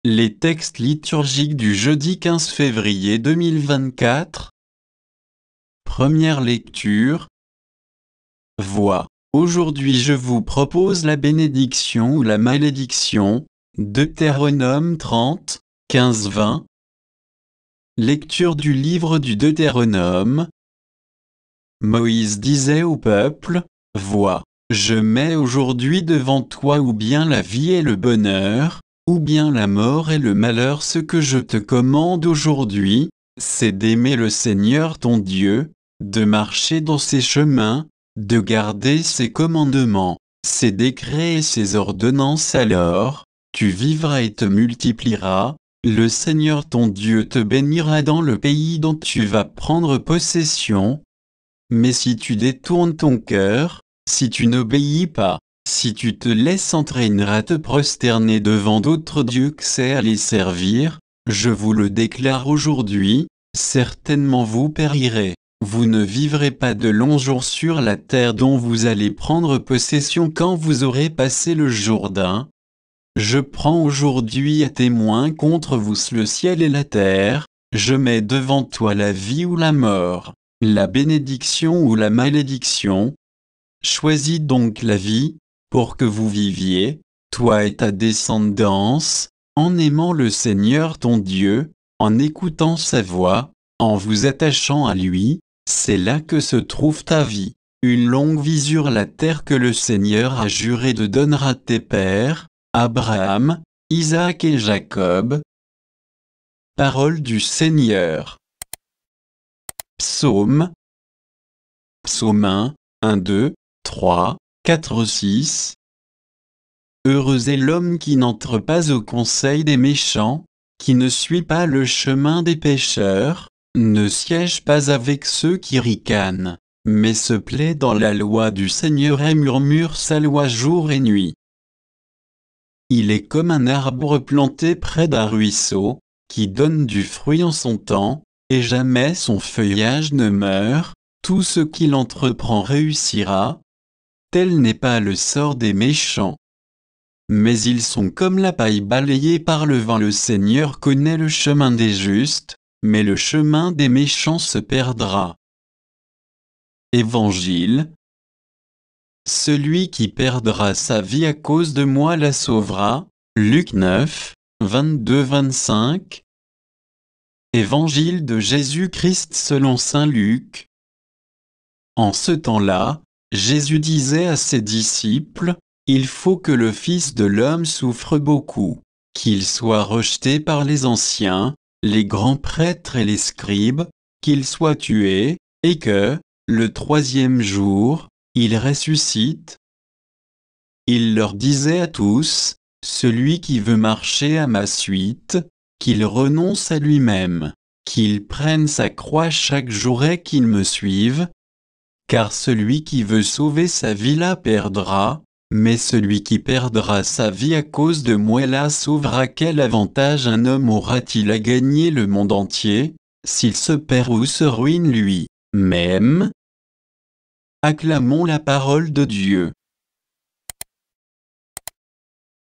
Les textes liturgiques du jeudi 15 février 2024. Première lecture. Voix. Aujourd'hui je vous propose la bénédiction ou la malédiction, Deutéronome 30, 15-20. Lecture du livre du Deutéronome. Moïse disait au peuple, « Vois, je mets aujourd'hui devant toi ou bien la vie et le bonheur, ou bien la mort et le malheur. Ce que je te commande aujourd'hui, c'est d'aimer le Seigneur ton Dieu, de marcher dans ses chemins, de garder ses commandements, ses décrets et ses ordonnances. Alors, tu vivras et te multiplieras, le Seigneur ton Dieu te bénira dans le pays dont tu vas prendre possession. Mais si tu détournes ton cœur, si tu n'obéis pas, si tu te laisses entraîner à te prosterner devant d'autres dieux que c'est à les servir, je vous le déclare aujourd'hui, certainement vous périrez. Vous ne vivrez pas de longs jours sur la terre dont vous allez prendre possession quand vous aurez passé le Jourdain. Je prends aujourd'hui à témoin contre vous le ciel et la terre, je mets devant toi la vie ou la mort, la bénédiction ou la malédiction. Choisis donc la vie, pour que vous viviez, toi et ta descendance, en aimant le Seigneur ton Dieu, en écoutant sa voix, en vous attachant à lui. C'est là que se trouve ta vie, une longue vie sur la terre que le Seigneur a juré de donner à tes pères, Abraham, Isaac et Jacob. Parole du Seigneur. Psaume. Psaume 1, 2, 3, 4, 6. Heureux est l'homme qui n'entre pas au conseil des méchants, qui ne suit pas le chemin des pécheurs, ne siège pas avec ceux qui ricanent, mais se plaît dans la loi du Seigneur et murmure sa loi jour et nuit. Il est comme un arbre planté près d'un ruisseau, qui donne du fruit en son temps, et jamais son feuillage ne meurt. Tout ce qu'il entreprend réussira. Tel n'est pas le sort des méchants. Mais ils sont comme la paille balayée par le vent. Le Seigneur connaît le chemin des justes, mais le chemin des méchants se perdra. Évangile. Celui qui perdra sa vie à cause de moi la sauvera. Luc 9, 22-25. Évangile de Jésus-Christ selon saint Luc. En ce temps-là, Jésus disait à ses disciples, « Il faut que le Fils de l'homme souffre beaucoup, qu'il soit rejeté par les anciens, les grands prêtres et les scribes, qu'il soit tué, et que, le troisième jour, il ressuscite. » Il leur disait à tous, « Celui qui veut marcher à ma suite, qu'il renonce à lui-même, qu'il prenne sa croix chaque jour et qu'il me suive. Car celui qui veut sauver sa vie la perdra, mais celui qui perdra sa vie à cause de moi la sauvera. Quel avantage un homme aura-t-il à gagner le monde entier, s'il se perd ou se ruine lui-même ? Acclamons la parole de Dieu.